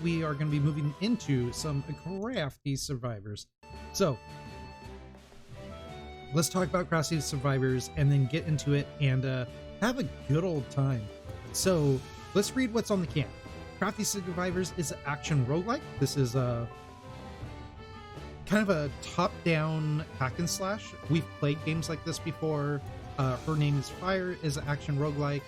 we are going to be moving into some Crafty Survivors. So let's talk about Crafty Survivors and then get into it and have a good old time. So let's read what's on the can. Crafty Survivors is an action roguelike. This is a kind of a top-down hack and slash. We've played games like this before. Her Name is Fire is an action roguelike.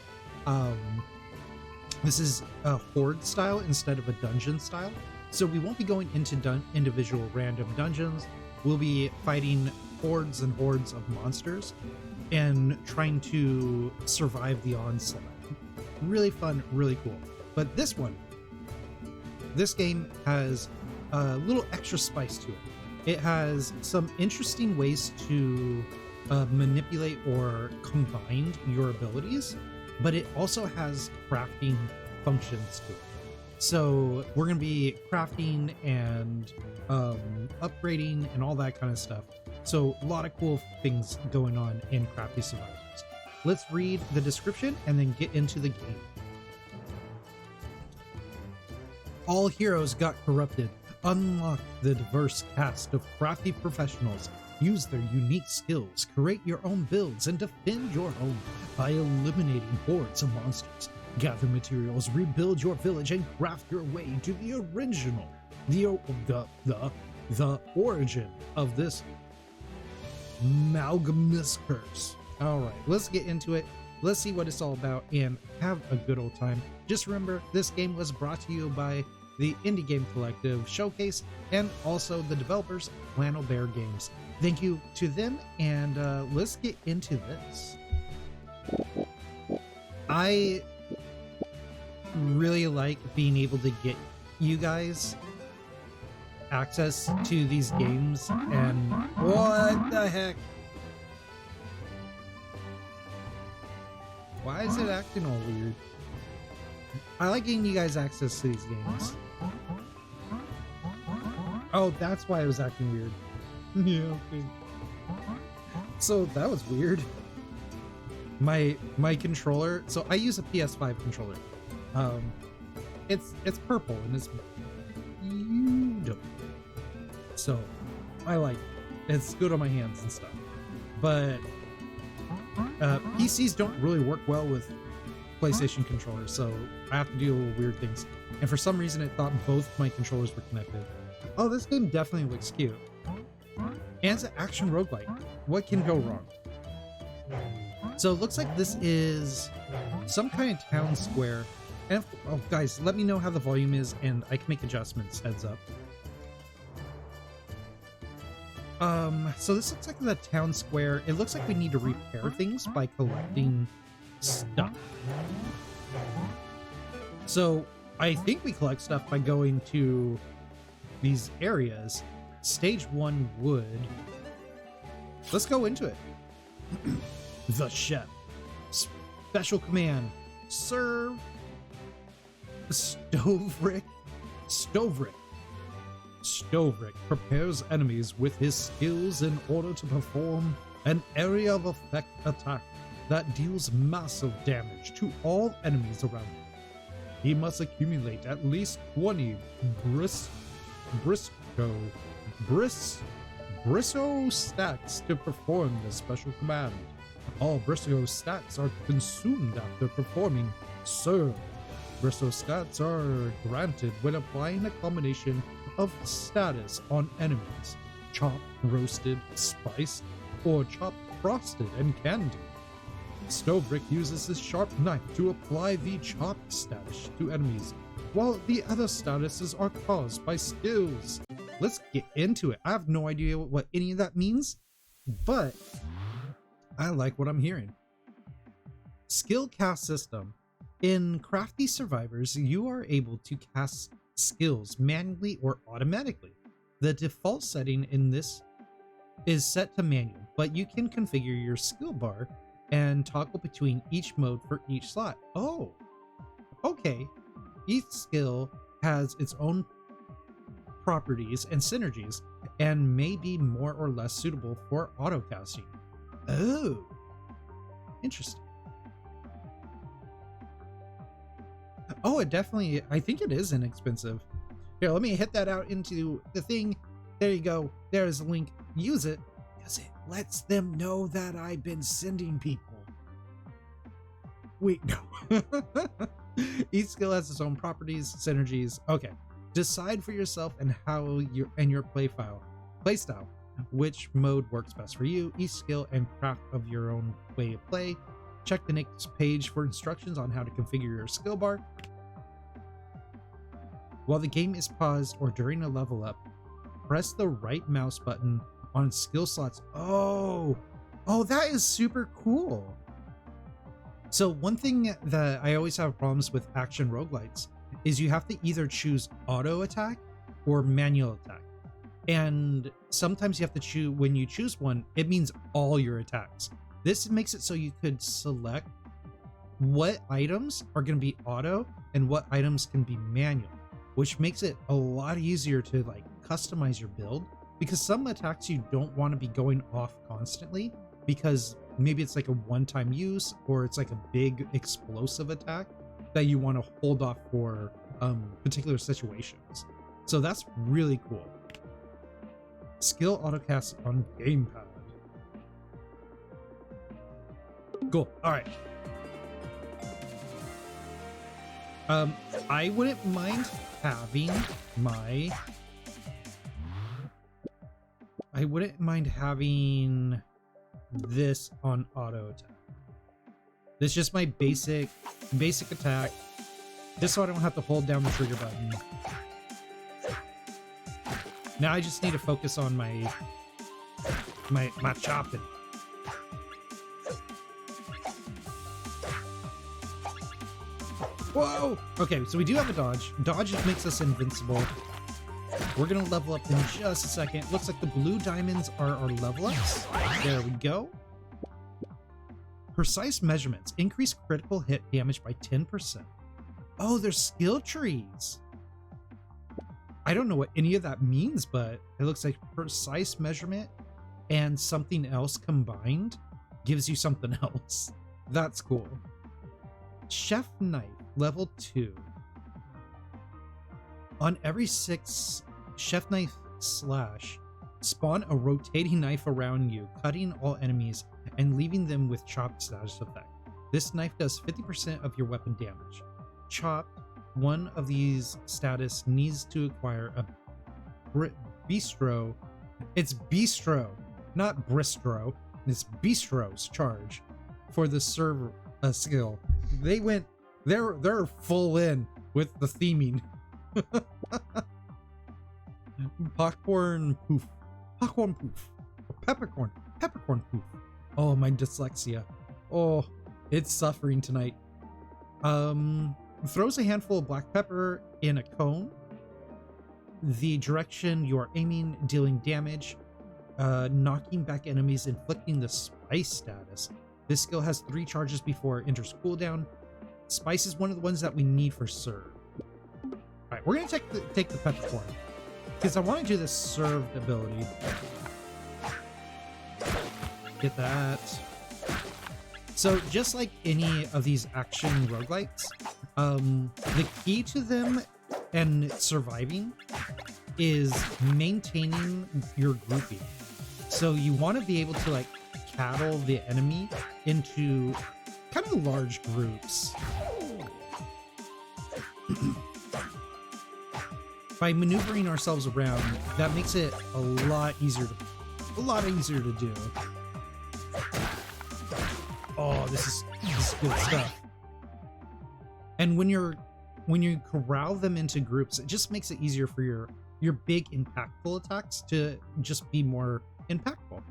This is a horde style instead of a dungeon style. So we won't be going into individual random dungeons. We'll be fighting hordes and hordes of monsters and trying to survive the onslaught. Really fun, really cool. But this game has a little extra spice to it. It has some interesting ways to manipulate or combine your abilities, but it also has crafting functions to it. So we're going to be crafting and upgrading and all that kind of stuff. So a lot of cool things going on in Crafty Survivors. Let's read the description and then get into the game. All heroes got corrupted. Unlock the diverse cast of crafty professionals. Use their unique skills, create your own builds, and defend your home by eliminating hordes of monsters. Gather materials, rebuild your village, and craft your way to the original, the origin of this amalgamous curse. All right, let's get into it. Let's see what it's all about and have a good old time. Just remember, this game was brought to you by the Indie Game Collective Showcase and also the developers Flannel Bear Games. Thank you to them, and let's get into this. I really like being able to get you guys access to these games, and what the heck? Why is it acting all weird? I like getting you guys access to these games. Oh, that's why it was acting weird. Yeah, okay. So that was weird. My controller, so I use a PS5 controller. It's purple and it's beautiful. So I like it. It's good on my hands and stuff. But PCs don't really work well with PlayStation controllers, so I have to do little weird things. And for some reason, it thought both my controllers were connected. Oh, this game definitely looks cute. And it's an action roguelike. What can go wrong? So it looks like this is some kind of town square. And oh, guys, let me know how the volume is, and I can make adjustments. Heads up. So this looks like the town square. It looks like we need to repair things by collecting stuff. So I think we collect stuff by going to these areas. Stage 1 wood. Let's go into it. The chef. Special command. Serve. Stovrick prepares enemies with his skills in order to perform an area of effect attack that deals massive damage to all enemies around him. He must accumulate at least 20 Briscoe stats to perform the special command. All Briscoe stats are consumed after performing Serve. Briscoe stats are granted when applying a combination of status on enemies: chopped, roasted, spiced, or chopped, frosted, and candied. Stovrick uses his sharp knife to apply the chopped status to enemies, while the other statuses are caused by skills. Let's get into it. I have no idea what any of that means, but I like what I'm hearing. Skill cast system. In Crafty Survivors, you are able to cast skills manually or automatically. The default setting in this is set to manual, but you can configure your skill bar and toggle between each mode for each slot. Oh, okay. Each skill has its own properties and synergies and may be more or less suitable for auto casting. Oh, interesting. Oh, it definitely, I think it is inexpensive. Here, let me hit that out into the thing. There you go. There's a link. Use it because it lets them know that I've been sending people. Wait, no. Each skill has its own properties, synergies. Okay. Decide for yourself and how your playstyle, which mode works best for you. Each skill and craft of your own way of play. Check the next page for instructions on how to configure your skill bar. While the game is paused or during a level up, press the right mouse button on skill slots. Oh, that is super cool. So one thing that I always have problems with action roguelites is you have to either choose auto attack or manual attack. And sometimes you have to choose, when you choose one, it means all your attacks. This makes it so you could select what items are going to be auto and what items can be manual, which makes it a lot easier to like customize your build, because some attacks you don't want to be going off constantly because maybe it's like a one-time use or it's like a big explosive attack that you want to hold off for particular situations. So that's really cool. Skill autocast on gamepad. Cool. All right. I wouldn't mind having this on auto attack. This is just my basic attack, just so I don't have to hold down the trigger button. Now I just need to focus on my chopping. Whoa! Okay, so we do have a dodge. Dodge makes us invincible. We're gonna level up in just a second. Looks like the blue diamonds are our level ups. There we go. Precise measurements. Increase critical hit damage by 10%. Oh, there's skill trees. I don't know what any of that means, but it looks like precise measurement and something else combined gives you something else. That's cool. Chef Knife, level 2. On every 6 Chef Knife slash, spawn a rotating knife around you, cutting all enemies and leaving them with chopped status effect. This knife does 50% of your weapon damage. Chopped, one of these status needs to acquire a bistro. It's bistro, not bristro. It's bistro's charge for the server skill. They're full in with the theming. Popcorn poof. Peppercorn poof. Oh, my dyslexia. Oh, it's suffering tonight. Throws a handful of black pepper in a cone. The direction you are aiming, dealing damage, knocking back enemies, inflicting the spice status. This skill has 3 charges before it enters cooldown. Spice is one of the ones that we need for serve. Alright, we're gonna take the peppercorn, because I want to do this served ability. Get that. So just like any of these action roguelites, the key to them and surviving is maintaining your grouping. So you want to be able to like cattle the enemy into kind of large groups. By maneuvering ourselves around, that makes it a lot easier to do. Oh, this is good stuff. And when you corral them into groups, it just makes it easier for your big impactful attacks to just be more impactful.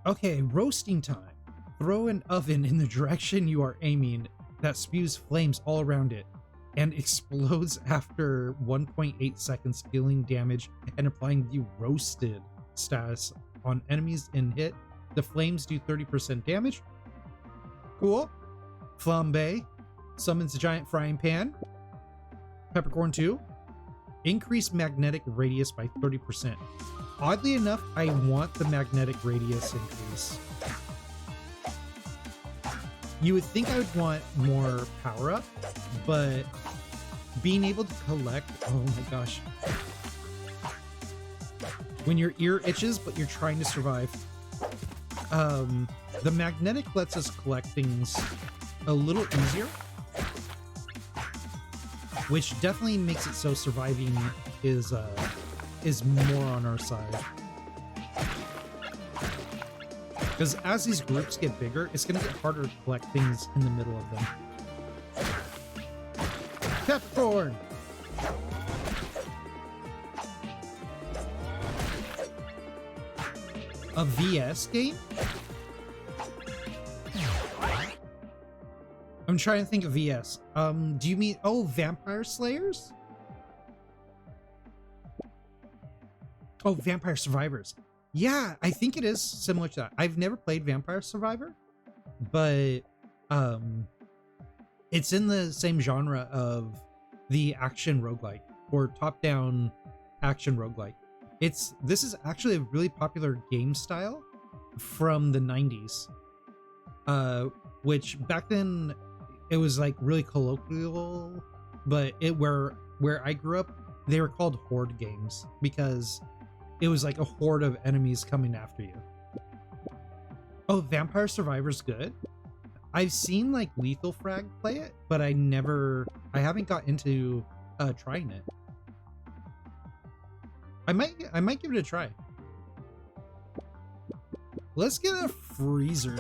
Okay, roasting time. Throw an oven in the direction you are aiming that spews flames all around it and explodes after 1.8 seconds, dealing damage and applying the roasted status on enemies in hit. The flames do 30% damage. Cool. Flambe summons a giant frying pan. Peppercorn 2. Increase magnetic radius by 30%. Oddly enough, I want the magnetic radius increase. You would think I would want more power up, but being able to collect, oh my gosh. When your ear itches, but you're trying to survive. The magnetic lets us collect things a little easier, which definitely makes it so surviving is more on our side. Because as these groups get bigger, it's going to get harder to collect things in the middle of them. Capricorn! A VS game? I'm trying to think of VS. Do you mean, oh, Vampire Slayers? Oh, Vampire Survivors. Yeah, I think it is similar to that. I've never played Vampire Survivor, but it's in the same genre of the action roguelike or top-down action roguelike. This is actually a really popular game style from the 90s, which back then it was like really colloquial, but where I grew up, they were called horde games because it was like a horde of enemies coming after you. Oh, Vampire Survivor's good. I've seen like Lethal Frag play it, but I haven't got into trying it. I might give it a try. Let's get a freezer.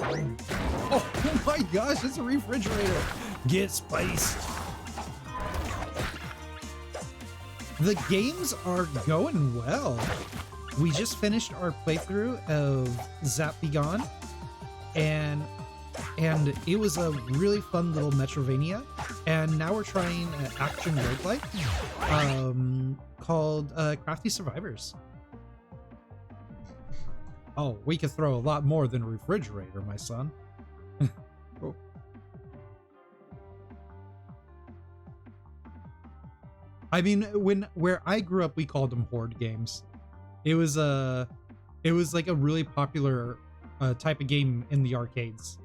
Oh my gosh, it's a refrigerator. Get spiced. The games are going well. We just finished our playthrough of Zap Be Gone, and it was a really fun little Metrovania. And now we're trying an action roguelike called Crafty Survivors. Oh, we could throw a lot more than a refrigerator, my son. Oh. I mean, where I grew up, we called them horde games. It was like a really popular type of game in the arcades.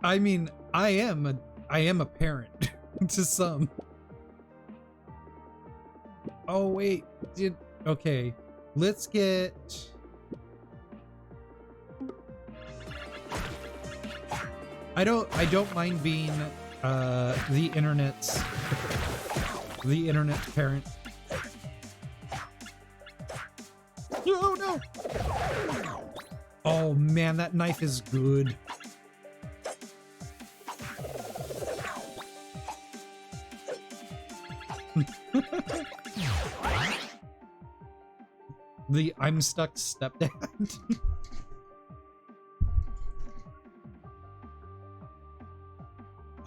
I mean, I am a parent to some. Oh wait, okay. Let's get. I don't mind being the internet's parent. Oh no! Oh man, that knife is good. The I'm stuck stepdad.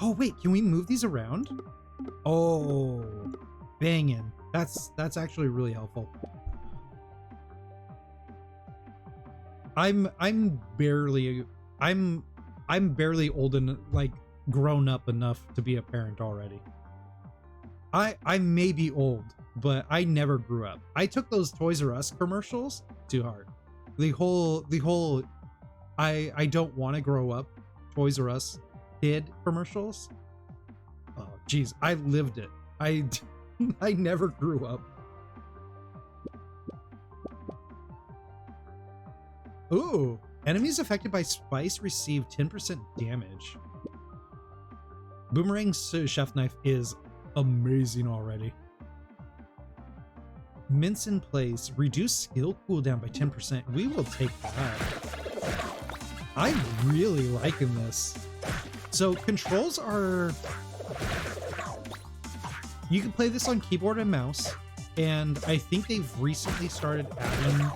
Oh wait, can we move these around? Oh, banging. That's actually really helpful. I'm barely old and like grown up enough to be a parent already. I may be old, but I never grew up. I took those Toys R Us commercials to heart. The whole I don't want to grow up Toys R Us kid commercials. Oh geez, I lived it. I never grew up. Ooh, enemies affected by spice receive 10% damage. Boomerang chef knife is amazing already. Mince in place, reduce skill cooldown by 10%. We will take that. I'm really liking this. So controls are, you can play this on keyboard and mouse, and I think they've recently started adding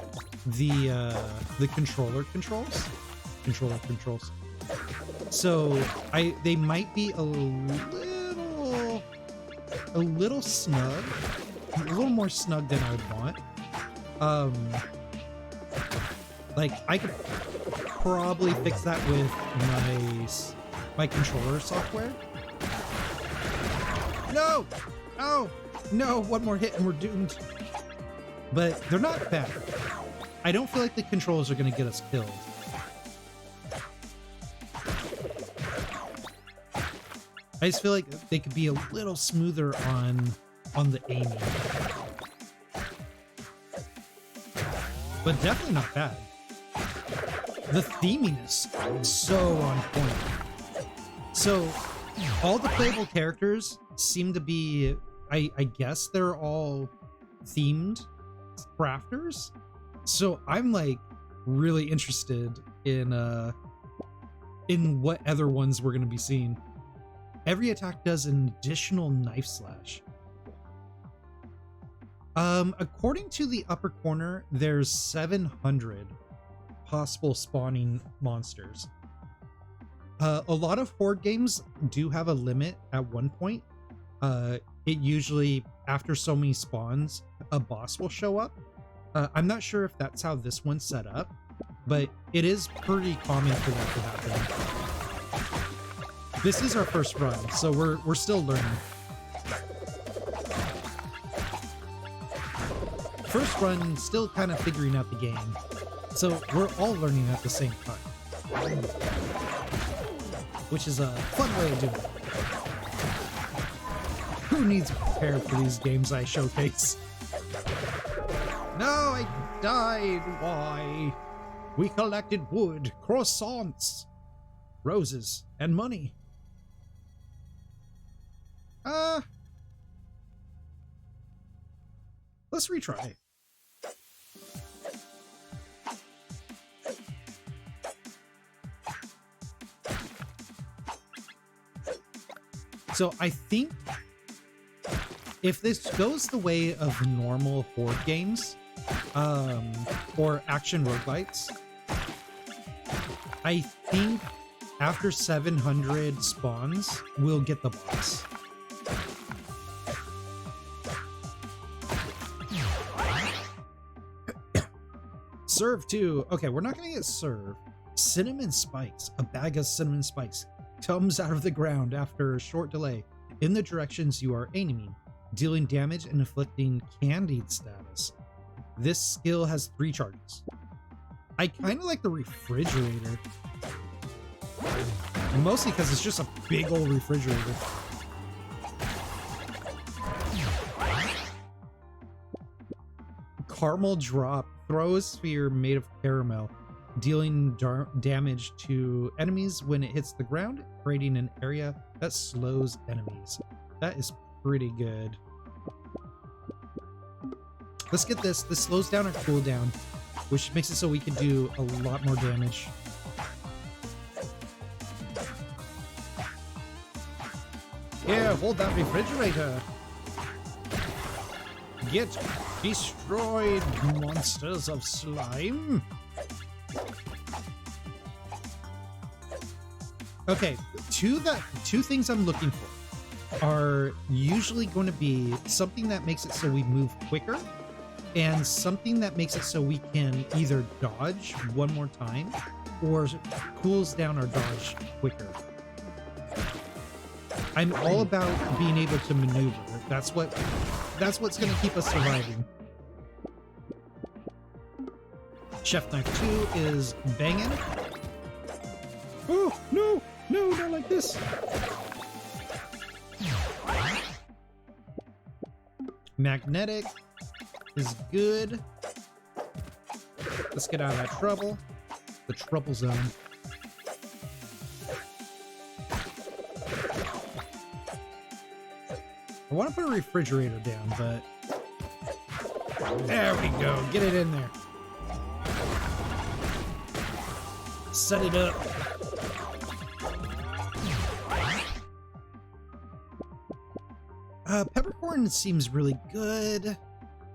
the controller controls. So they might be a little snug, a little more snug than I would want. Like I could probably fix that with my controller software. No! Oh no! One more hit and we're doomed. But they're not bad. I don't feel like the controls are going to get us killed. I just feel like they could be a little smoother on the aiming. But definitely not bad. The theming is so on point. So all the playable characters seem to be, I guess they're all themed crafters. So I'm like really interested in what other ones we're going to be seeing. Every attack does an additional knife slash. According to the upper corner, there's 700 possible spawning monsters. A lot of horde games do have a limit at one point. It usually, after so many spawns, a boss will show up. I'm not sure if that's how this one's set up, but it is pretty common for that to happen. This is our first run, so we're still learning. First run, still kind of figuring out the game. So we're all learning at the same time. Which is a fun way of doing it. Who needs to prepare for these games I showcase? No, I died. Why? We collected wood, croissants, roses, and money. Let's retry. So I think if this goes the way of normal horde games, or action roguelites, I think after 700 spawns, we'll get the boss. Serve too. Okay, we're not gonna get serve. Cinnamon spikes. A bag of cinnamon spikes comes out of the ground after a short delay in the directions you are aiming, dealing damage and inflicting candied status. This skill has 3 charges. I kind of like the refrigerator. Mostly because it's just a big old refrigerator. Caramel drop. Throw a sphere made of caramel, dealing damage to enemies when it hits the ground, creating an area that slows enemies. That is pretty good. Let's get this. This slows down our cooldown, which makes it so we can do a lot more damage. Here, hold that refrigerator. Get destroyed, monsters of slime. Okay, two things I'm looking for are usually going to be something that makes it so we move quicker, and something that makes it so we can either dodge one more time or cools down our dodge quicker. I'm all about being able to maneuver. That's what's going to keep us surviving. Chef Knife 2 is banging. Oh, no, no, not like this. Magnetic is good. Let's get out of that trouble. The trouble zone. I want to put a refrigerator down, but there we go. Get it in there. Set it up. Peppercorn seems really good.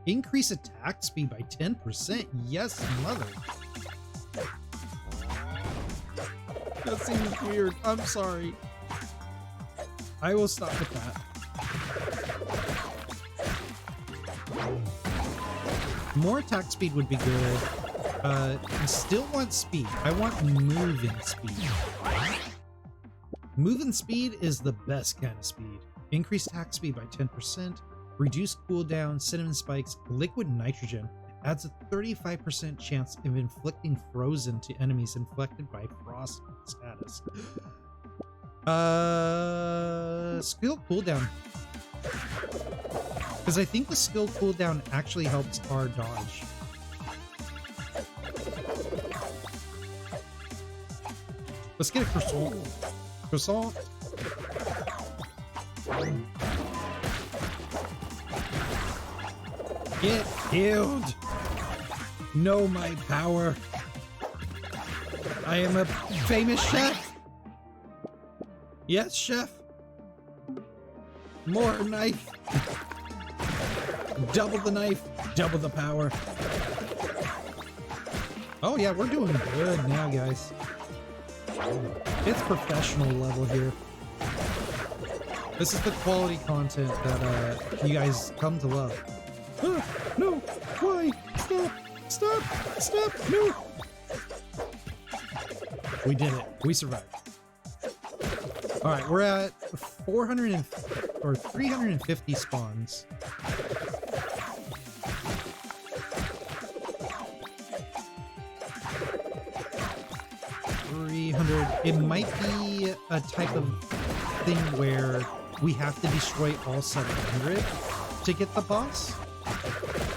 Increase attack speed by 10%. Yes, mother. That seems weird. I'm sorry. I will stop with that. More attack speed would be good. I still want speed. I want moving speed. Moving speed is the best kind of speed. Increase attack speed by 10%. Reduce cooldown, cinnamon spikes, liquid nitrogen. Adds a 35% chance of inflicting frozen to enemies inflicted by frost status. Skill cooldown. Because I think the skill cooldown actually helps our dodge. Let's get a croissant. Croissant. Get healed. Know my power. I am a famous chef. Yes, chef. More knife. Double the knife, double the power. Oh yeah, we're doing good now, guys. It's professional level here. This is the quality content that you guys come to love. No, why? Stop, stop, stop, no. We did it. We survived. All right, we're at 350 spawns. It might be a type of thing where we have to destroy all 700 to get the boss,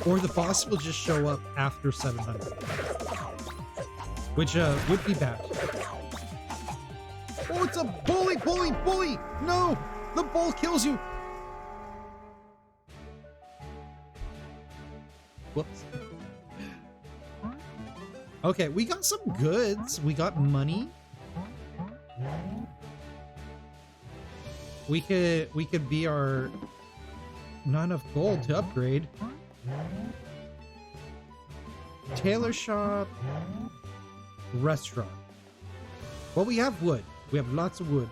or the boss will just show up after 700, which would be bad. Oh, it's a bully, bully, bully! No! The bull kills you! Whoops. Okay, we got some goods. We got money. We could be our not enough gold to upgrade. Tailor shop, restaurant. Well, we have wood. We have lots of wood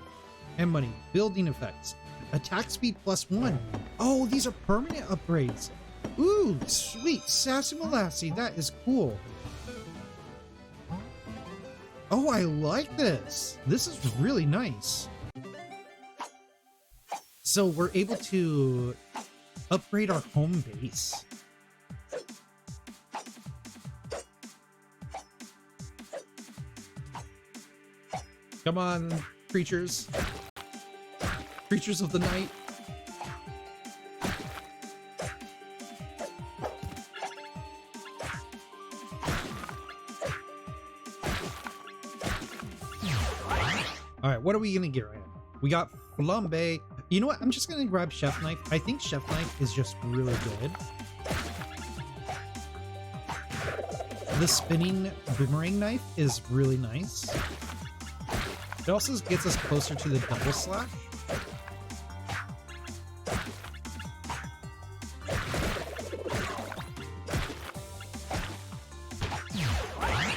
and money. Building effects. Attack speed +1. Oh, these are permanent upgrades. Ooh, sweet. Sassy Molassie. That is cool. Oh, I like this. This is really nice. So we're able to upgrade our home base. Come on, creatures. Creatures of the night. Alright, what are we gonna get right now? We got flambe. You know what? I'm just gonna grab chef knife. I think chef knife is just really good. The spinning boomerang knife is really nice. It also gets us closer to the double slash.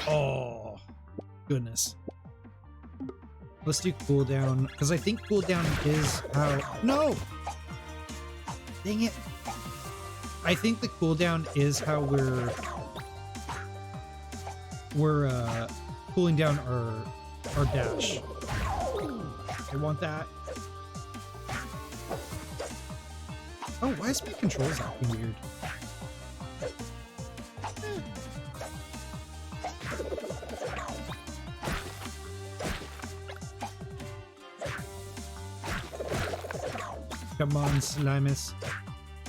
Oh, goodness. Let's do cooldown, because I think cooldown is how... No! Dang it. I think the cooldown is how we're cooling down our dash. I want that. Oh, why is my controls acting weird? Come on, Slimus.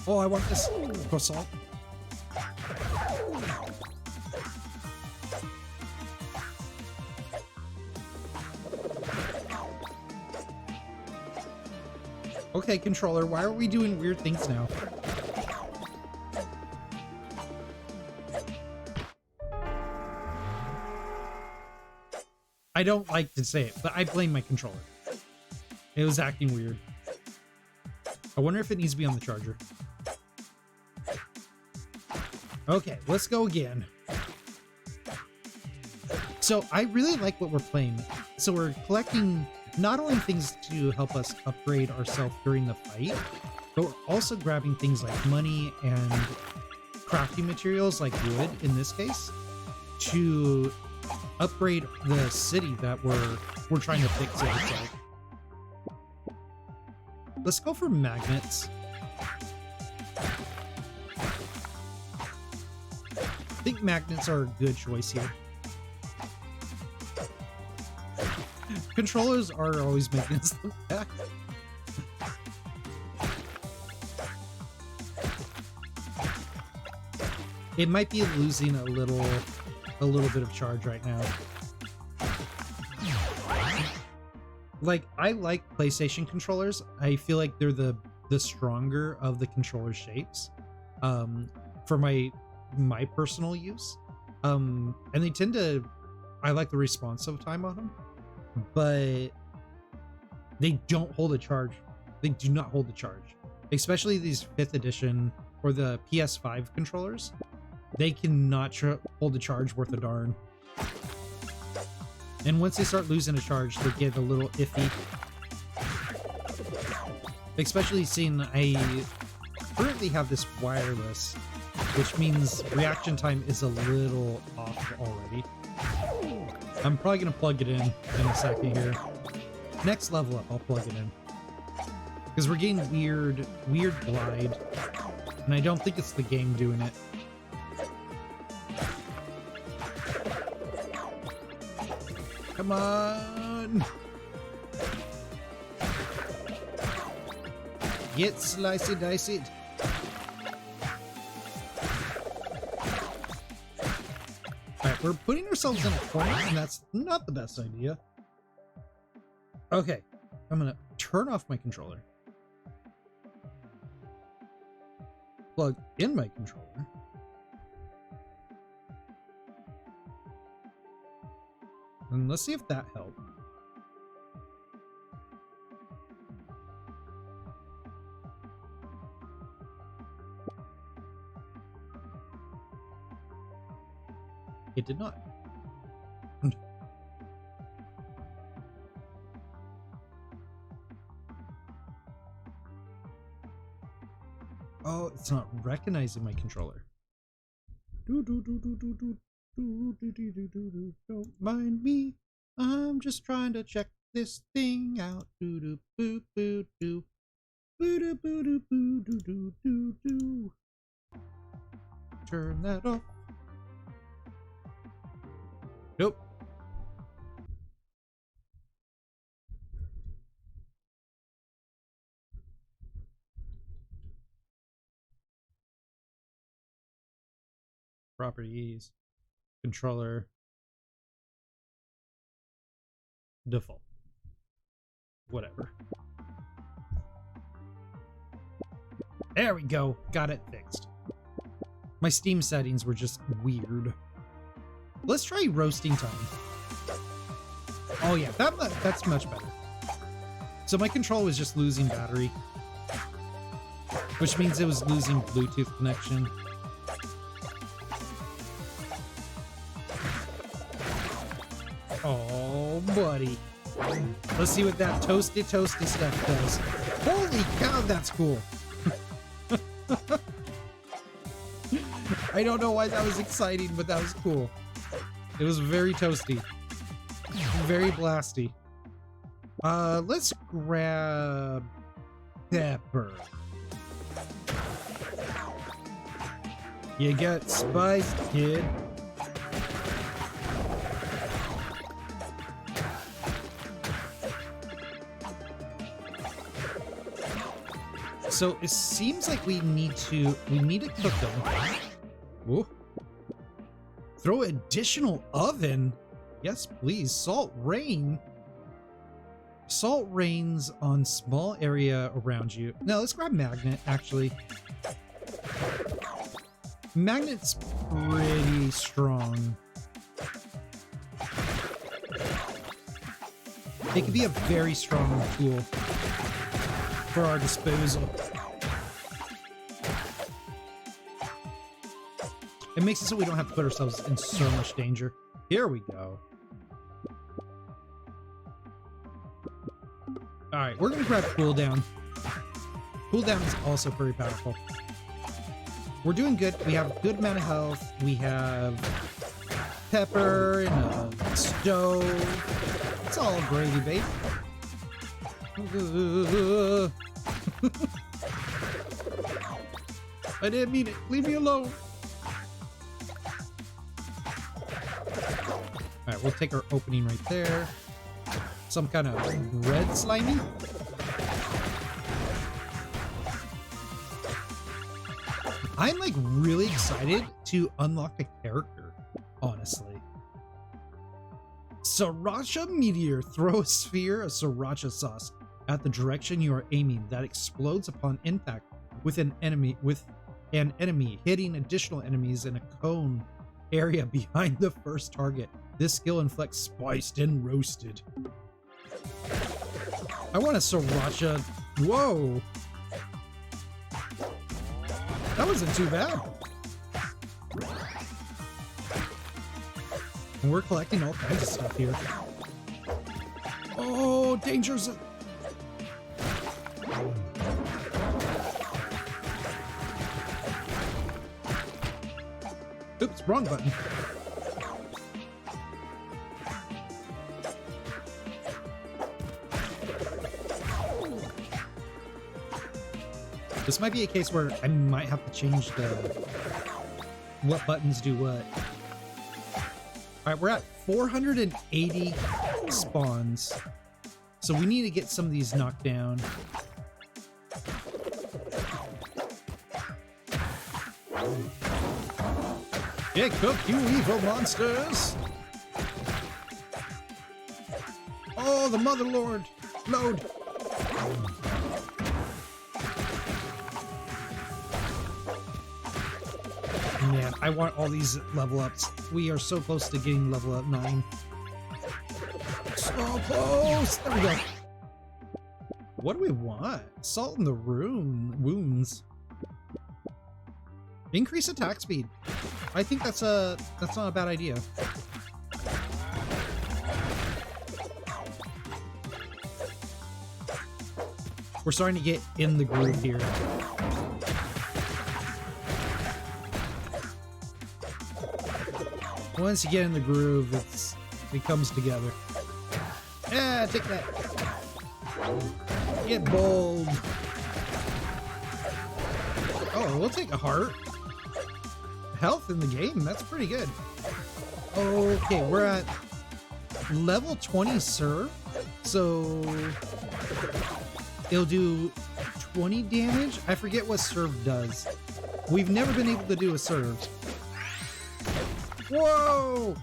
Oh, I want this croissant. Okay, controller, why are we doing weird things now? I don't like to say it, but I blame my controller. It was acting weird. I wonder if it needs to be on the charger. Okay, let's go again. So I really like what we're playing. So we're collecting not only things to help us upgrade ourselves during the fight, but we're also grabbing things like money and crafting materials like wood in this case to upgrade the city that we're trying to fix it. It's like. Let's go for magnets. think magnets are a good choice here. Controllers are always making us look back. It might be losing a little bit of charge right now. Like, I like PlayStation controllers. I feel like they're the stronger of the controller shapes for my personal use. And they tend to, I like the responsive time on them, but they don't hold a charge. They do not hold the charge, especially these 5th edition or the PS5 controllers. They cannot hold a charge worth a darn. And once they start losing a charge, they get a little iffy. Especially seeing I currently have this wireless, which means reaction time is a little off already. I'm probably going to plug it in a second here. Next level up, I'll plug it in. Because we're getting weird glide. And I don't think it's the game doing it. Come on! Get slicey dicey. Alright, we're putting ourselves in a corner, and that's not the best idea. Okay, I'm gonna turn off my controller. Plug in my controller. And let's see if that helped. It did not. Oh, it's not recognizing my controller. Don't mind me. I'm just trying to check this thing out. Turn that off. Nope. Properties. Controller. Default. Whatever. There we go. Got it fixed. My Steam settings were just weird. Let's try roasting time. Oh yeah, that's much better. So my controller was just losing battery, which means it was losing Bluetooth connection. Oh, buddy. Let's see what that toasty stuff does. Holy cow, that's cool. I don't know why that was exciting, but that was cool. It was very toasty. Very blasty. Let's grab pepper. You got spice, kid. So it seems like we need to cook them. Ooh. Throw additional oven. Yes, please. Salt rain. Salt rains on small area around you. Now let's grab magnet, actually. Magnet's pretty strong. It could be a very strong tool for our disposal. It makes it so we don't have to put ourselves in so much danger. Here we go. Alright, we're gonna grab cooldown. Cooldown is also very powerful. We're doing good. We have a good amount of health. We have pepper and a stove. It's all gravy, babe. I didn't mean it. Leave me alone. we'll take our opening right there. Some kind of red slimy. I'm like really excited to unlock a character, honestly. Sriracha Meteor. Throw a sphere of sriracha sauce at the direction you are aiming that explodes upon impact with an enemy, hitting additional enemies in a cone area behind the first target. This skill inflicts spiced and roasted. I want a sriracha. Whoa. That wasn't too bad. And we're collecting all kinds of stuff here. Oh, dangers. Oops, wrong button. This might be a case where I might have to change what buttons do what. All right, we're at 480 spawns. So we need to get some of these knocked down. Get cooked, you evil monsters! Oh, the Mother Lord! Load! Man, I want all these level ups. We are so close to getting level up 9. So close! There we go. What do we want? Salt in the wounds. Increase attack speed. I think that's not a bad idea. We're starting to get in the groove here. Once you get in the groove, it comes together. Yeah, take that. Get bold. Oh, we'll take a heart. Health in the game, that's pretty good. Okay, we're at level 20 serve, so it'll do 20 damage. I forget what serve does. We've never been able to do a serve. Whoa!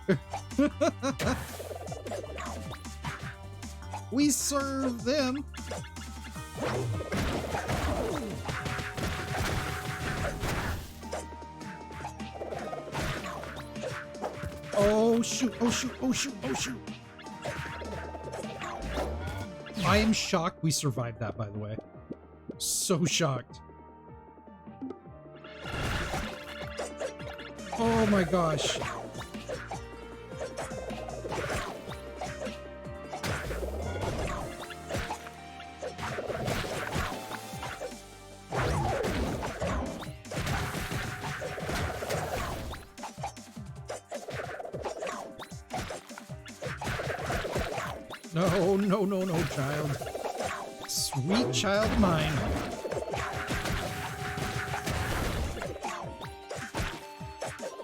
We serve them. Oh shoot, oh shoot, oh shoot, oh shoot. I am shocked we survived that, by the way. So shocked. Oh my gosh. No, no, no, no, child. Sweet child mine.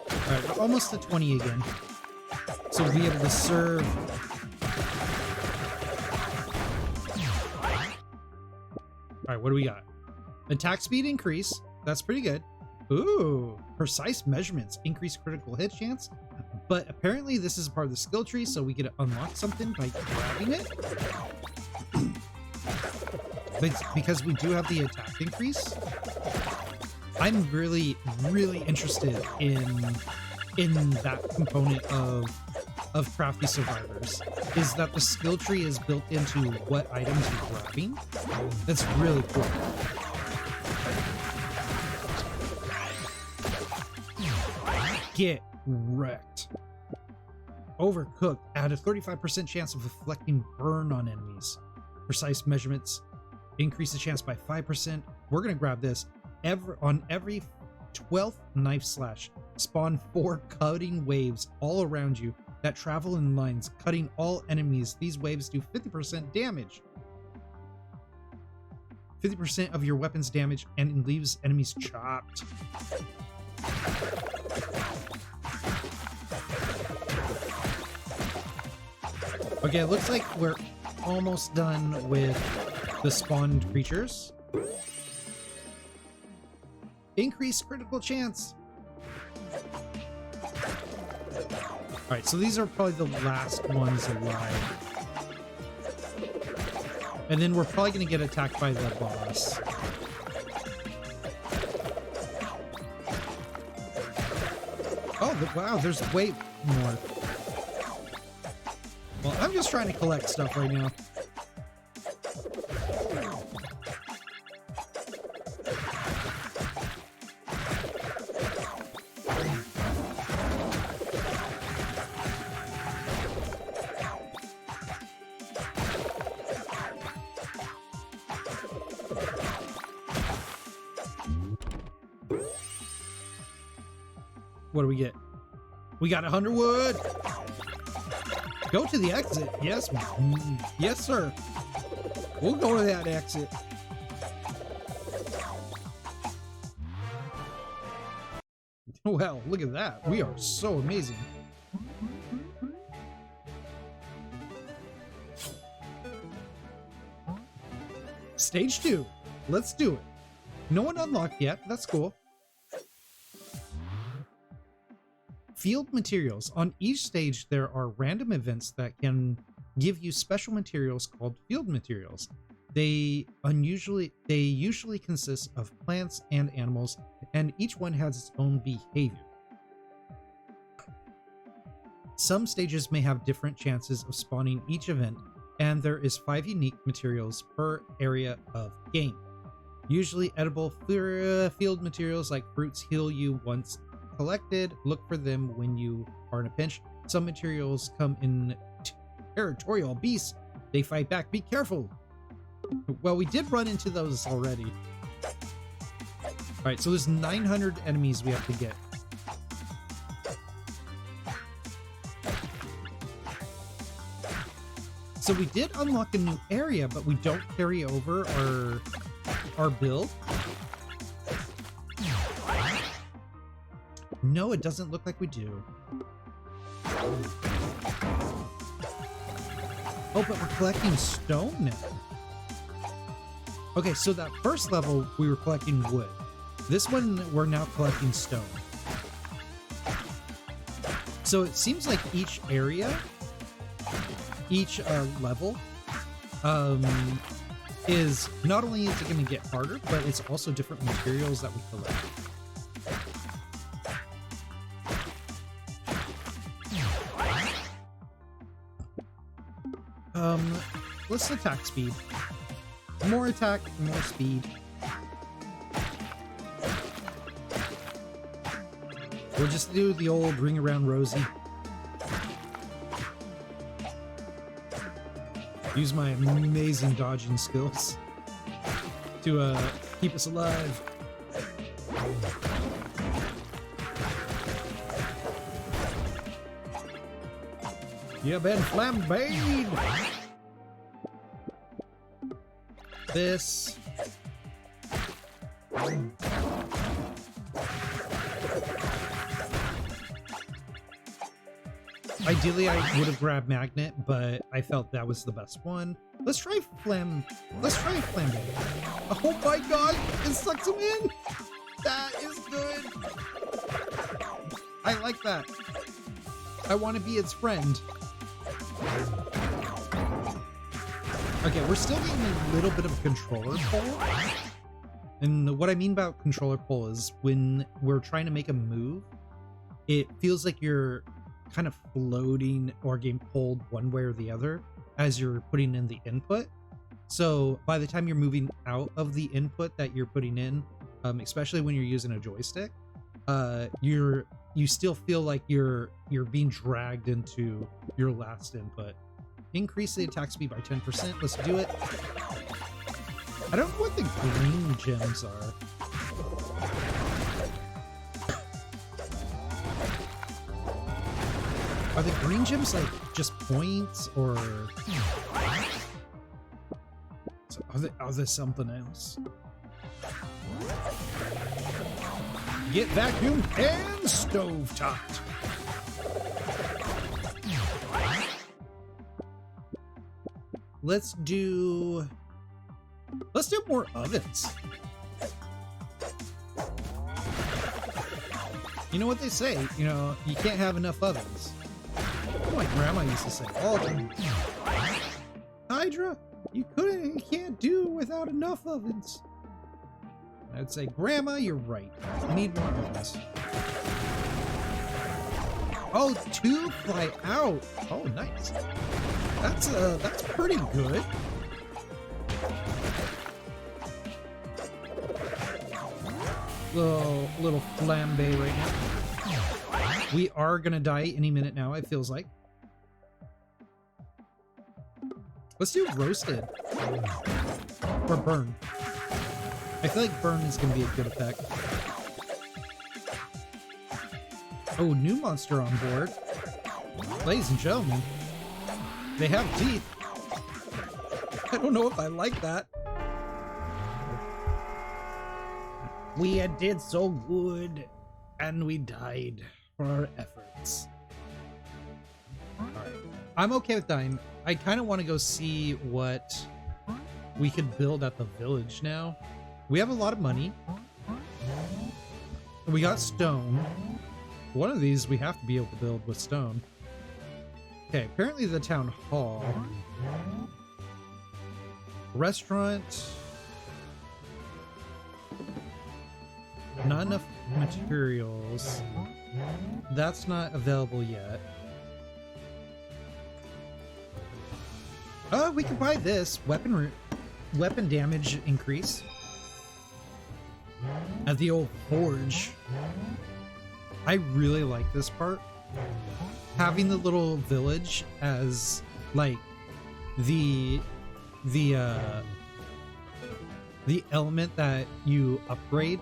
Alright, we're almost to 20 again. So we'll be able to serve. Alright, what do we got? Attack speed increase. That's pretty good. Ooh, precise measurements. Increase critical hit chance. But apparently this is part of the skill tree, so we get to unlock something by grabbing it. But because we do have the attack increase, I'm really, really interested in that component of Crafty Survivors. Is that the skill tree is built into what items you're grabbing? That's really cool. Get wrecked. Overcooked. Add a 35% chance of inflicting burn on enemies. Precise measurements. Increase the chance by 5%. We're going to grab this. On every 12th knife slash, spawn 4 cutting waves all around you that travel in lines, cutting all enemies. These waves do 50% damage. 50% of your weapon's damage and leaves enemies chopped. Okay, it looks like we're almost done with the spawned creatures. Increased critical chance. Alright, so these are probably the last ones alive. And then we're probably going to get attacked by the boss. Oh, wow, there's way more. Well, I'm just trying to collect stuff right now. What do we get? We got 100 wood. Go to the exit. Yes, yes, sir. We'll go to that exit. Well, look at that. We are so amazing. Stage 2. Let's do it. No one unlocked yet. That's cool. Field materials. On each stage, there are random events that can give you special materials called field materials. They usually consist of plants and animals, and each one has its own behavior. Some stages may have different chances of spawning each event, and there is 5 unique materials per area of game. Usually edible field materials like fruits heal you once collected. Look for them when you are in a pinch. Some materials come in territorial beasts. They fight back. Be careful. Well, we did run into those already. All right, so there's 900 enemies we have to get. So we did unlock a new area, but we don't carry over our build. No, it doesn't look like we do. Oh, but we're collecting stone now. Okay, so that first level, we were collecting wood. This one, we're now collecting stone. So it seems like each area, each level, is not only is it going to get harder, but it's also different materials that we collect. Let's attack speed. More attack, more speed. We'll just do the old ring around Rosie. Use my amazing dodging skills to keep us alive. You've been flambéed! This. Ideally, I would have grabbed magnet, but I felt that was the best one. Let's try flambe. Oh my god, it sucks him in. That is good. I like that. I want to be its friend. Okay, we're still getting a little bit of a controller pull. And what I mean about controller pull is when we're trying to make a move, it feels like you're kind of floating or getting pulled one way or the other as you're putting in the input. So by the time you're moving out of the input that you're putting in, especially when you're using a joystick, you still feel like you're being dragged into your last input. Increase the attack speed by 10%. Let's do it. I don't know what the green gems are. Are the green gems like just points, or are they something else? Get vacuumed and stove topped. let's do more ovens. You know what they say, you know, you can't have enough ovens. My grandma used to say all the time. Hydra, you can't do without enough ovens. I'd say, Grandma, you're right. I need more ovens. Oh, 2 fly out. Oh, nice. That's pretty good. Little flambe right now. We are gonna die any minute now, it feels like. Let's do roasted. Or burn. I feel like burn is gonna be a good effect. Oh, new monster on board. Ladies and gentlemen, they have teeth. I don't know if I like that. We did so good, and we died for our efforts. Alright. I'm okay with dying. I kind of want to go see what we could build at the village now. We have a lot of money. We got stone. One of these we have to be able to build with stone. Okay, apparently the town hall. Restaurant. Not enough materials. That's not available yet. We can buy this. Weapon damage increase. At the old forge. I really like this part. Having the little village as like the element that you upgrade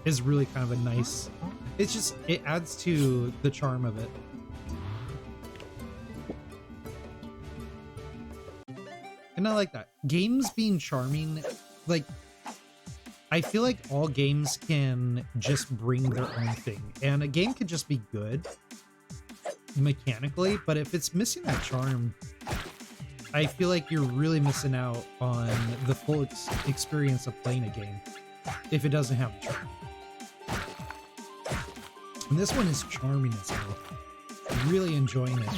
is really kind of a nice, it adds to the charm of it. And I like that. Games being charming, like, I feel like all games can just bring their own thing. And a game can just be good mechanically, but if it's missing that charm, I feel like you're really missing out on the full experience of playing a game if it doesn't have charm. And this one is charming as hell. Really enjoying it.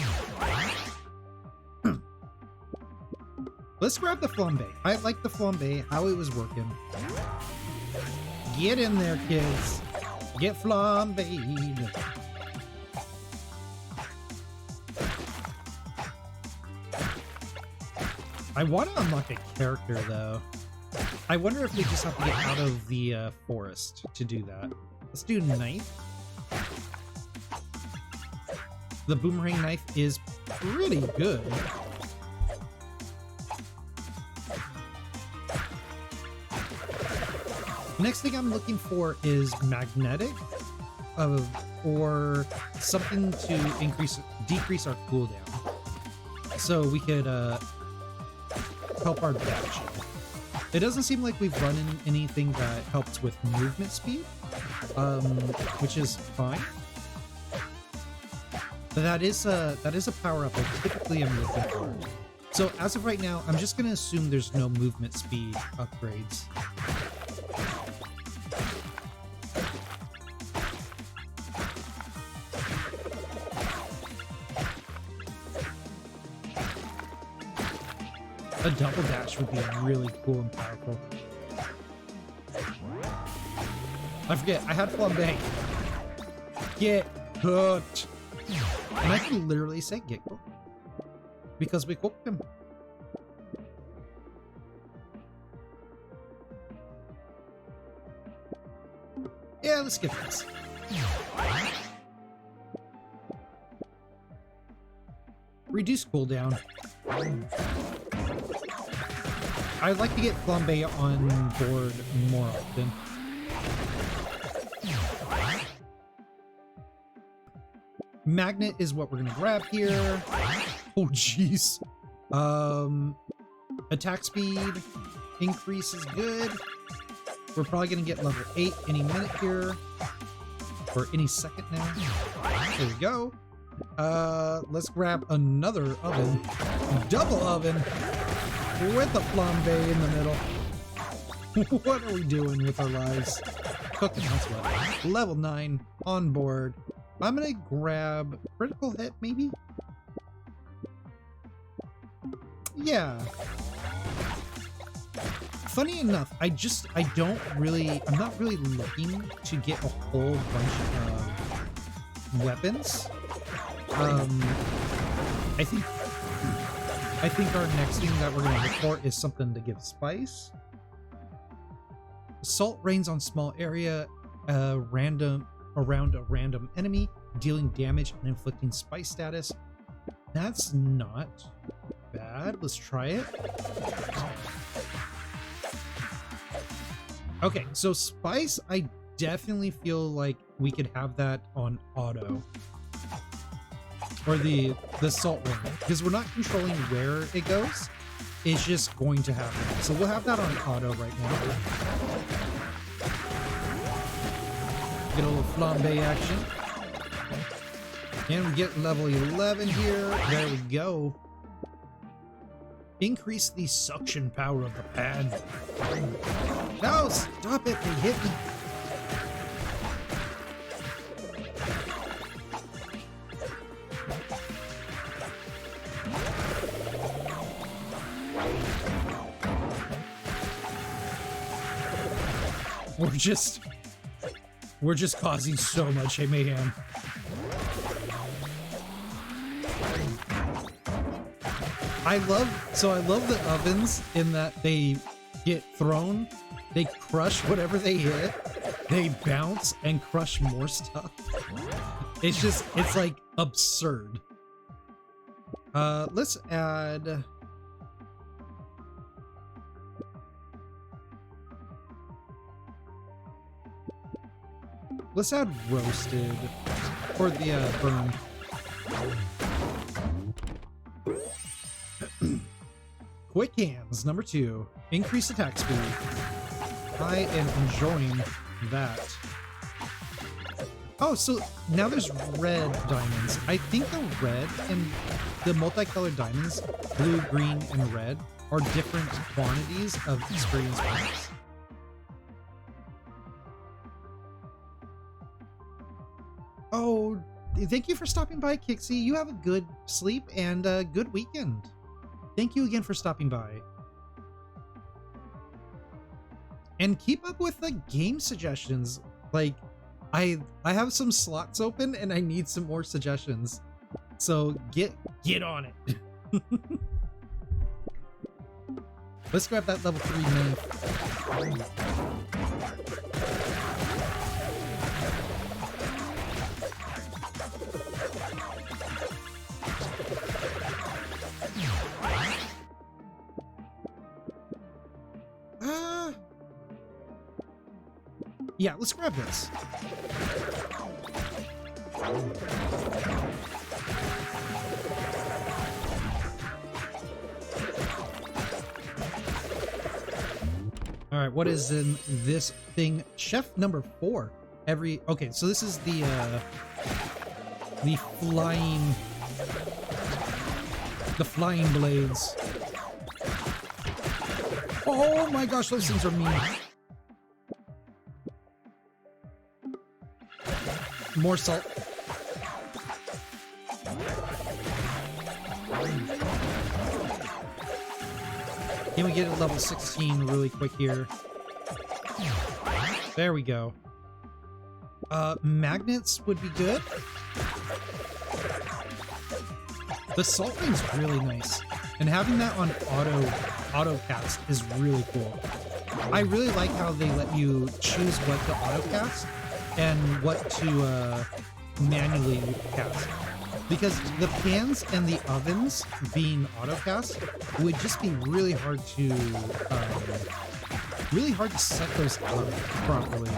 Let's grab the flambe. I like the flambe, how it was working. Get in there, kids. Get flambéed. I want to unlock a character, though. I wonder if we just have to get out of the forest to do that. Let's do knife. The boomerang knife is pretty good. Next thing I'm looking for is magnetic, or something to decrease our cooldown, so we could help our dash. It doesn't seem like we've run in anything that helps with movement speed, which is fine. But that is a power up I typically am looking for. So as of right now, I'm just gonna assume there's no movement speed upgrades. A double dash would be really cool and powerful. I forget, I had flambe. Get cooked. And I can literally say get cooked. Because we cooked him. Yeah, let's get this. Reduce cooldown. I'd like to get flambe on board more often. Magnet is what we're gonna grab here. Oh jeez. Attack speed increase is good. We're probably gonna get level 8 any minute here. Or any second now. There we go. Let's grab another oven. Double oven with a flambe in the middle. What are we doing with our lives? Cooking, that's what. Level 9 on board. I'm gonna grab critical hit, maybe? Yeah. Funny enough, I'm not really looking to get a whole bunch of weapons. I think our next thing that we're gonna look for is something to give spice. Assault rains on small area around a random enemy, dealing damage and inflicting spice status. That's not bad. Let's try it. Okay, so spice, I definitely feel like we could have that on auto. Or the assault rain, because we're not controlling where it goes. It's just going to happen. So we'll have that on auto right now. Get a little flambe action. And we get level 11 here. There we go. Increase the suction power of the pan. No, stop it. They hit me. We're just causing so much mayhem. I love the ovens in that they get thrown, they crush whatever they hit, they bounce and crush more stuff. It's like absurd. Let's add roasted for the burn. Quick hands, number 2. Increase attack speed. I am enjoying that. Oh, so now there's red diamonds. I think the red and the multicolored diamonds, blue, green, and red, are different quantities of experience points. Oh, thank you for stopping by, Kixie. You have a good sleep and a good weekend. Thank you again for stopping by. And keep up with the game suggestions. Like, I have some slots open and I need some more suggestions. So get on it. Let's grab that level 3 knife. Yeah, let's grab this. All right, what is in this thing? Chef number 4. Okay, so this is the flying blades. Oh my gosh, those things are mean. More salt. Can we get a level 16 really quick here? There we go. Magnets would be good. The salt ring's really nice. And having that on auto cast is really cool. I really like how they let you choose what to auto cast and what to manually cast, because the pans and the ovens being auto cast would just be really hard to set those up properly.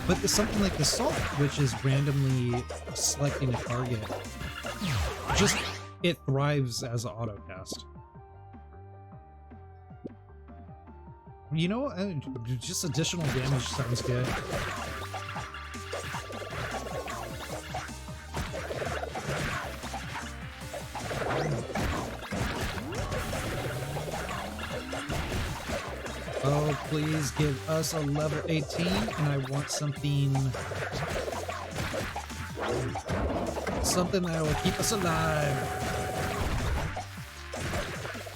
But something like the salt, which is randomly selecting a target, it thrives as an auto cast. You know, just additional damage sounds good. Oh, please give us a level 18, and I want something that will keep us alive.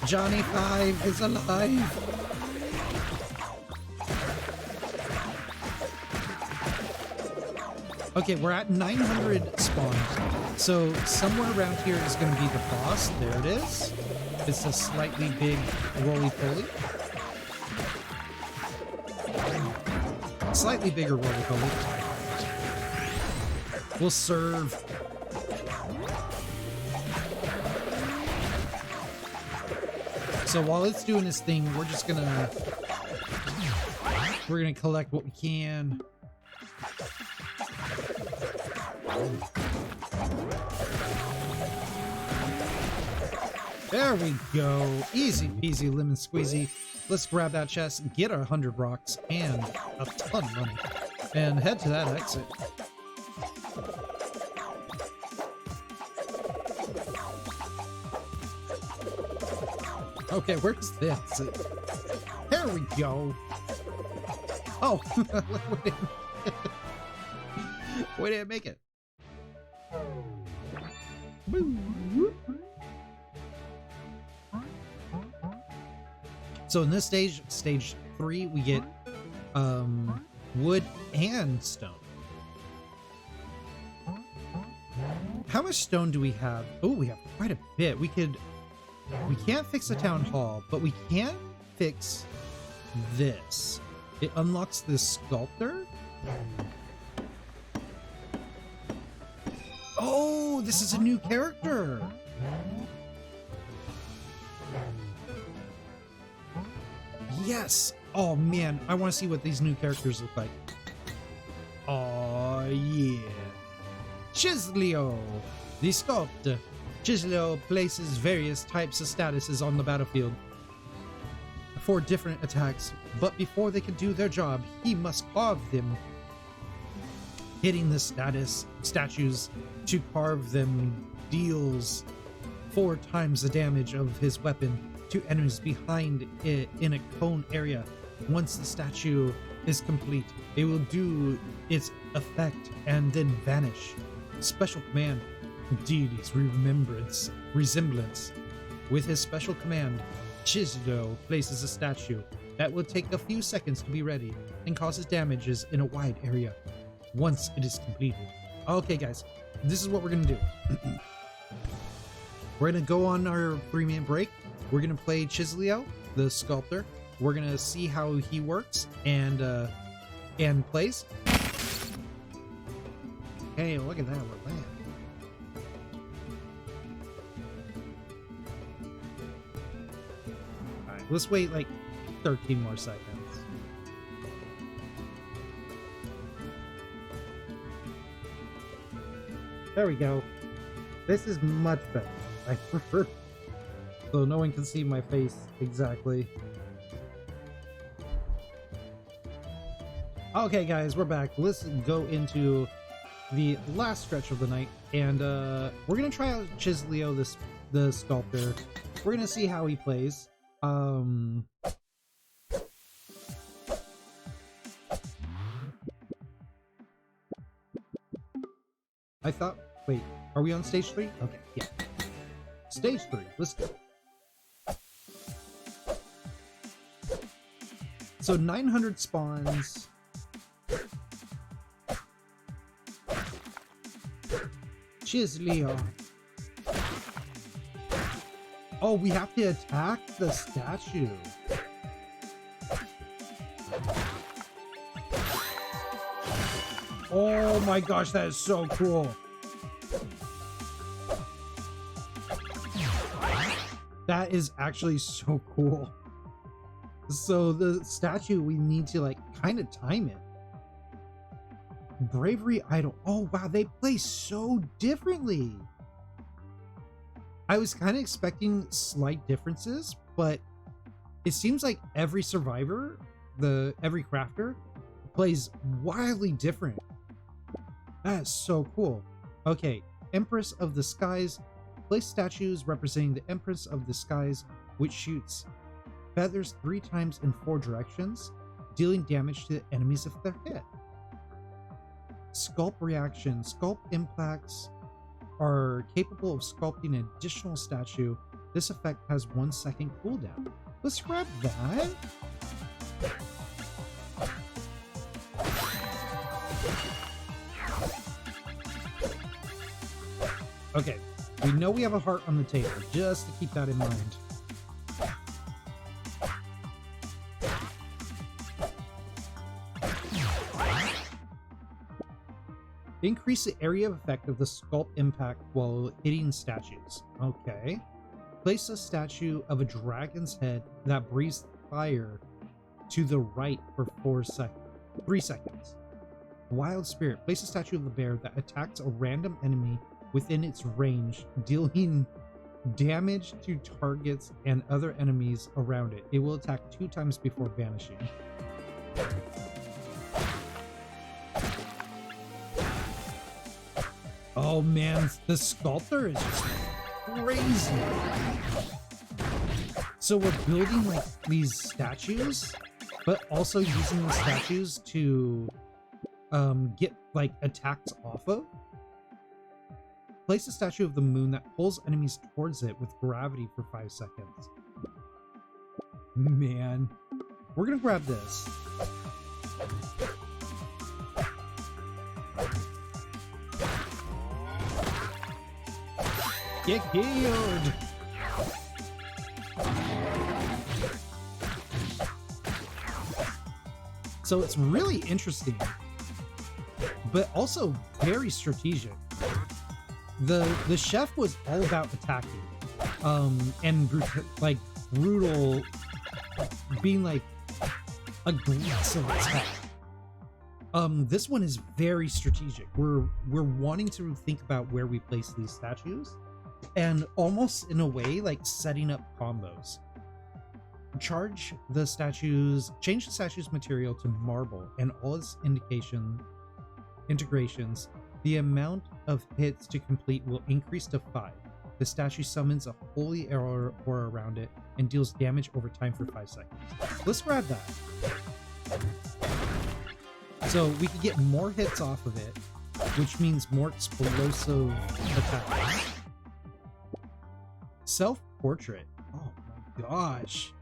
Johnny 5 is alive. Okay, we're at 900 spawns. So somewhere around here is going to be the boss. There it is. It's a slightly big roly-poly. Slightly bigger roly-poly. We'll serve. So while it's doing this thing, we're gonna collect what we can. There we go. Easy peasy lemon squeezy. Let's grab that chest, get our 100 rocks and a ton of money, and head to that exit. Okay, where's this? There we go. Oh, we didn't make it. So in this stage 3, we get wood and stone. How much stone do we have? Oh, we have quite a bit. We can't fix the town hall, but we can fix this. It unlocks this sculptor. Oh, this is a new character. Yes. Oh man, I want to see what these new characters look like. Oh yeah. Chisleo, the sculptor. Chisleo places various types of statuses on the battlefield for different attacks, but before they can do their job, he must carve them. Hitting the statues to carve them deals 4 times the damage of his weapon to enemies behind it in a cone area. Once the statue is complete, it will do its effect and then vanish. Special command. Deity's resemblance. With his special command, Chisleo places a statue that will take a few seconds to be ready and causes damages in a wide area once it is completed. Okay guys, this is what we're gonna do. We're gonna go on our 3-minute break. We're gonna play Chisleo, the sculptor. We're gonna see how he works and plays. Hey, look at that, we're playing. Alright, let's wait like 13 more seconds. There we go. This is much better. I prefer, so no one can see my face exactly. Okay guys, we're back. Let's go into the last stretch of the night, and we're gonna try out Chisleo, the sculptor. We're gonna see how he plays. I thought, wait, are we on stage 3? Okay, yeah. Stage 3, let's go. So 900 spawns. Chisleo. Oh, we have to attack the statue. Oh my gosh, that is so cool. That is actually so cool. So the statue, we need to like kind of time it. Bravery idol. Oh wow, they play so differently. I was kind of expecting slight differences, but it seems like every survivor, every crafter plays wildly different. That is so cool. Okay, Empress of the Skies. Place statues representing the Empress of the Skies, which shoots feathers 3 times in 4 directions, dealing damage to enemies if they're hit. Sculpt reaction. Sculpt impacts are capable of sculpting an additional statue. This effect has 1 second cooldown. Let's grab that. Okay, we know we have a heart on the table, just to keep that in mind. Increase the area of effect of the sculpt impact while hitting statues. Okay. Place a statue of a dragon's head that breathes fire to the right for 3 seconds. Wild Spirit. Place a statue of a bear that attacks a random enemy within its range, dealing damage to targets and other enemies around it. It will attack 2 times before vanishing. Oh man, the sculptor is just crazy. So we're building like these statues, but also using the statues to get like attacks off of. Place a statue of the moon that pulls enemies towards it with gravity for 5 seconds. Man, we're gonna grab this. Get killed! So it's really interesting, but also very strategic. The chef was all about attacking, and brutal, being like aggressive attack. This one is very strategic. We're wanting to think about where we place these statues, and almost in a way like setting up combos. Change the statue's material to marble and all its integrations. The amount of hits to complete will increase to 5. The statue summons a holy aura around it and deals damage over time for 5 seconds. Let's grab that. So we can get more hits off of it, which means more explosive attacks. Self-portrait. Oh my gosh.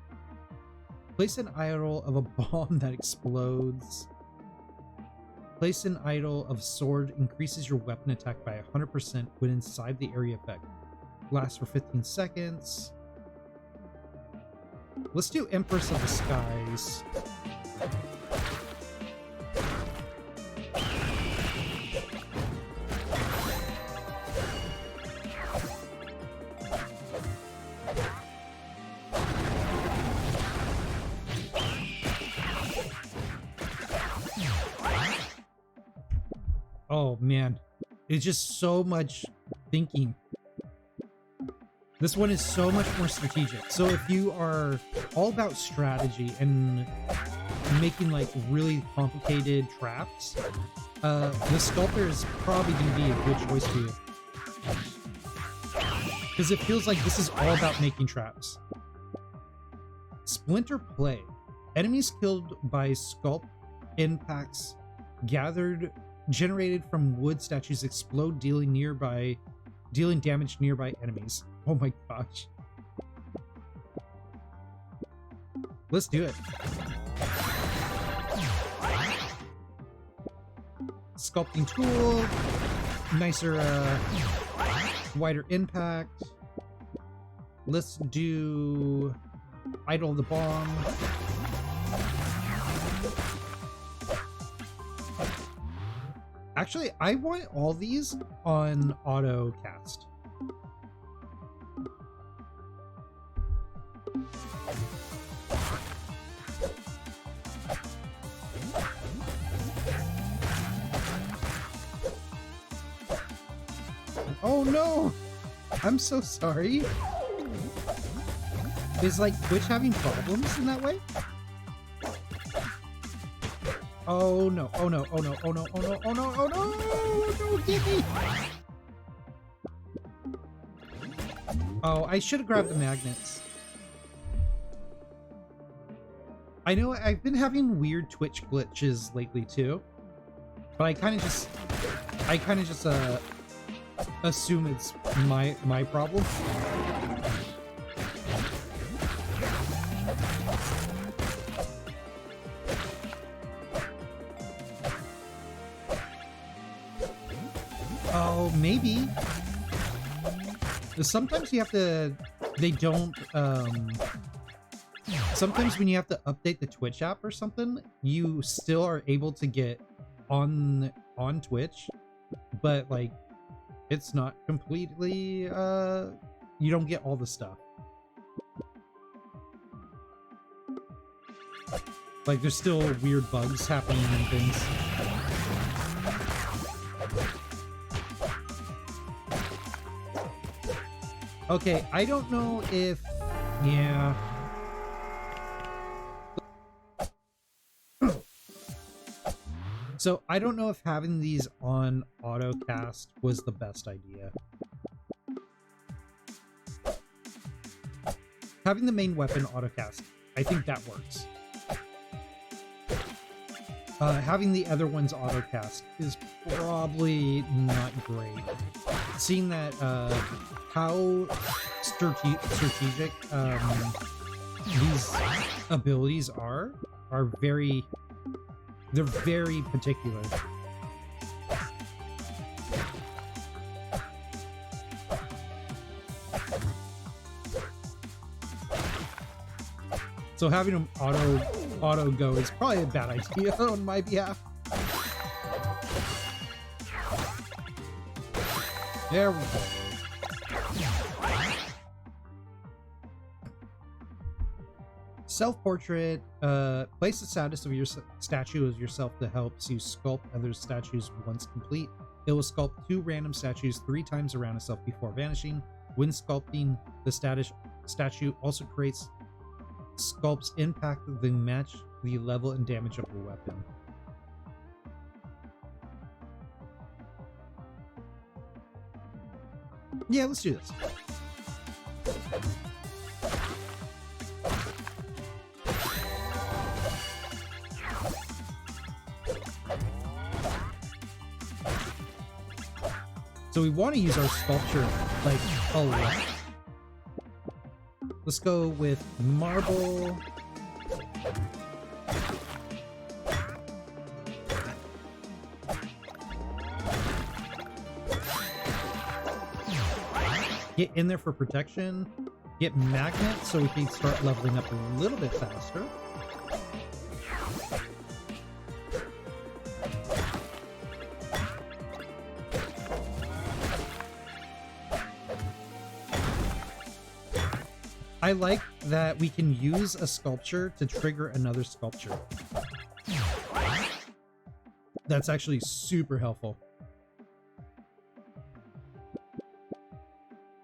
Place an idol of a bomb that explodes. Place an idol of sword increases your weapon attack by 100% when inside the area effect. Lasts for 15 seconds. Let's do Empress of the Skies. Oh man, it's just so much thinking. This one is so much more strategic. So if you are all about strategy and making like really complicated traps, the sculptor is probably going to be a good choice for you. Because it feels like this is all about making traps. Splinter Plague. Enemies killed by sculpt impacts generated from wood statues explode, dealing damage nearby enemies. Oh my gosh. Let's do it. Sculpting tool. Nicer, wider impact. Let's do Idol of the Bomb. Actually, I want all these on auto cast. Oh no! I'm so sorry. Is like Twitch having problems in that way? Oh no, oh no, oh no, oh no, oh no, oh no, oh no, oh no, get me! Oh, I should have grabbed the magnets. I know I've been having weird Twitch glitches lately too, but I kind of just assume it's my problem. Oh, maybe. Sometimes you have to. They don't. Sometimes when you have to update the Twitch app or something, you still are able to get on Twitch, but like it's not completely. You don't get all the stuff. Like there's still weird bugs happening and things. Okay, I don't know if... Yeah. So, I don't know if having these on autocast was the best idea. Having the main weapon autocast, I think that works. Having the other ones autocast is probably not great. Seeing that how strategic these abilities are very, they're very particular. So having them auto go is probably a bad idea on my behalf. There we go. Self-portrait. Place the status of your statue as yourself that helps you sculpt other statues once complete. It will sculpt 2 random statues 3 times around itself before vanishing. When sculpting, the statue also creates sculpts impact that match the level and damage of the weapon. Yeah, let's do this. So we want to use our sculpture like a lot. Let's go with marble. Get in there for protection. Get magnet so we can start leveling up a little bit faster. I like that we can use a sculpture to trigger another sculpture. That's actually super helpful.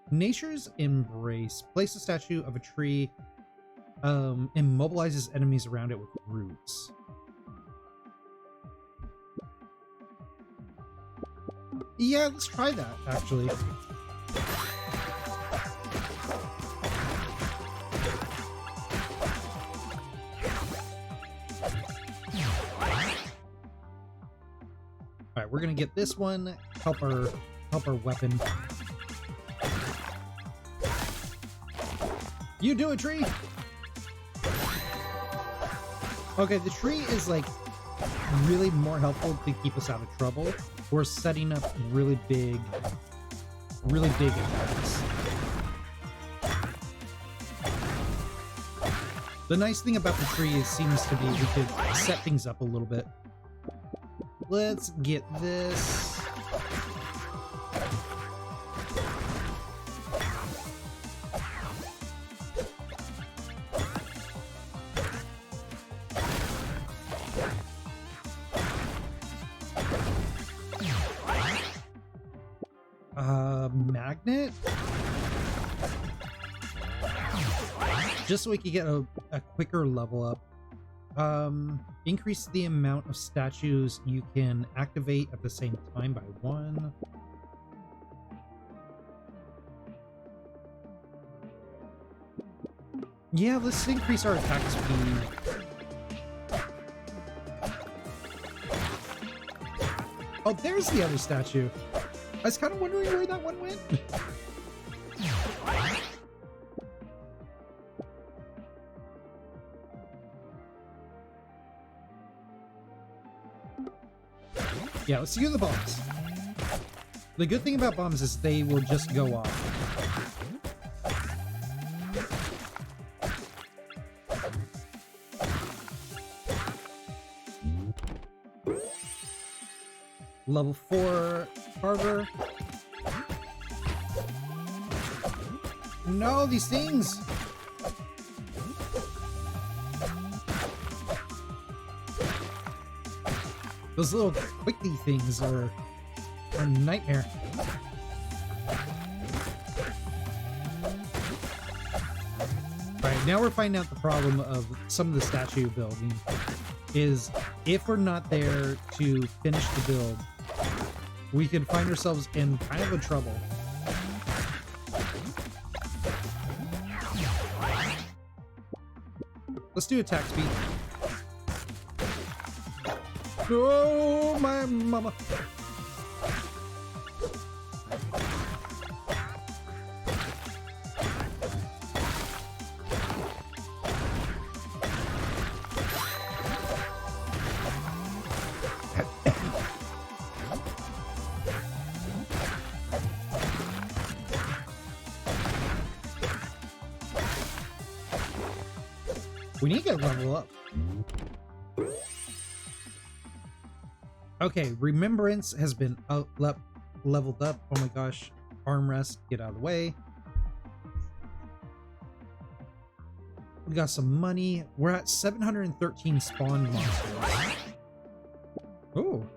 Nature's Embrace. Place a statue of a tree, immobilizes enemies around it with roots. Yeah, let's try that, actually. Alright, we're gonna get this one, help our weapon. You do it, tree! Okay, the tree is like really more helpful to keep us out of trouble. We're setting up really big attacks. The nice thing about the tree is seems to be we could set things up a little bit. Let's get this. Magnet? Just so we can get a quicker level up. Increase the amount of statues you can activate at the same time by 1. Yeah, let's increase our attack speed. Oh, there's the other statue. I was kind of wondering where that one went. Yeah, let's use the bombs. The good thing about bombs is they will just go off. Level 4 Carver. No, these things! Those little quickie things are a nightmare. Alright, now we're finding out the problem of some of the statue building is if we're not there to finish the build, we could find ourselves in kind of a trouble. Let's do attack speed. Oh, my mama. We need to get level up. Okay, Remembrance has been leveled up. Oh my gosh. Armrest, get out of the way. We got some money. We're at 713 spawn monsters. Oh.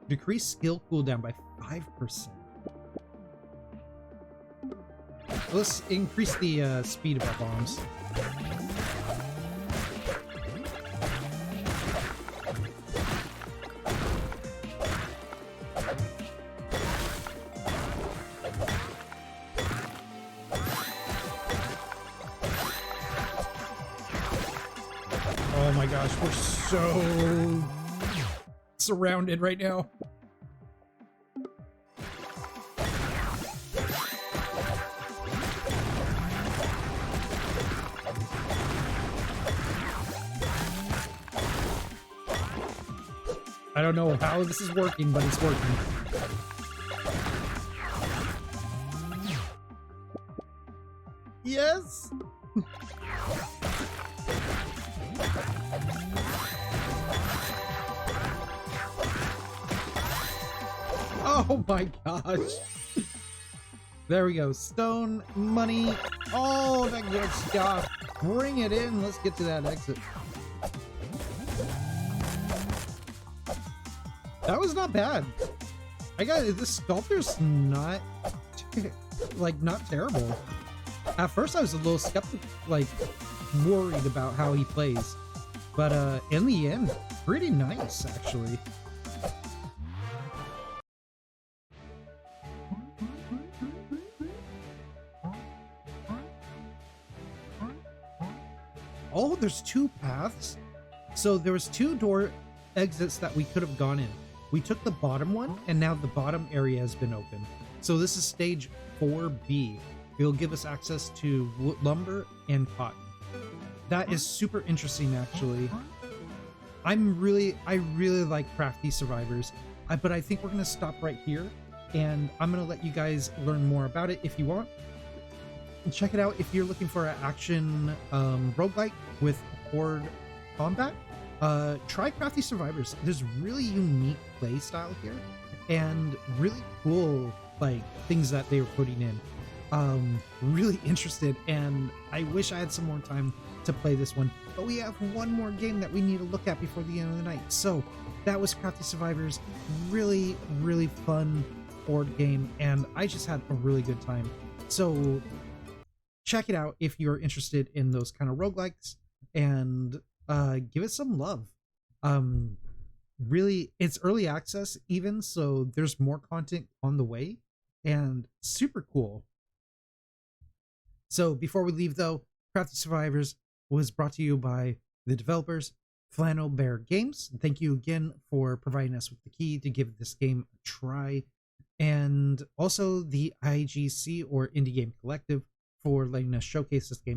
Decrease skill cooldown by 5%. Let's increase the speed of our bombs. Oh my gosh, we're so surrounded right now. I don't know how this is working, but it's working. Yes! Oh my gosh. There we go. Stone, money, all that good stuff. Bring it in. Let's get to that exit. That was not bad. I got this sculptor's not like not terrible. At first I was a little skeptical, like worried about how he plays. But in the end, pretty nice actually. Oh, there's two paths. So there was two door exits that we could have gone in. We took the bottom one, and now the bottom area has been opened. So this is stage 4B. It'll give us access to lumber and cotton. That is super interesting, actually. I really like Crafty Survivors, but I think we're gonna stop right here, and I'm gonna let you guys learn more about it if you want. And check it out if you're looking for an action roguelike with horde combat. Try Crafty Survivors. There's really unique play style here and really cool like things that they were putting in. Really interested, and I wish I had some more time to play this one, but we have one more game that we need to look at before the end of the night. So that was Crafty Survivors. Really fun board game, and I just had a really good time. So check it out if you're interested in those kind of roguelikes, and give it some love. Really, it's early access even, so there's more content on the way, and super cool. So before we leave though, Crafty Survivors was brought to you by the developers, Flannel Bear Games, thank you again for providing us with the key to give this game a try. And also the IGC or Indie Game Collective for letting us showcase this game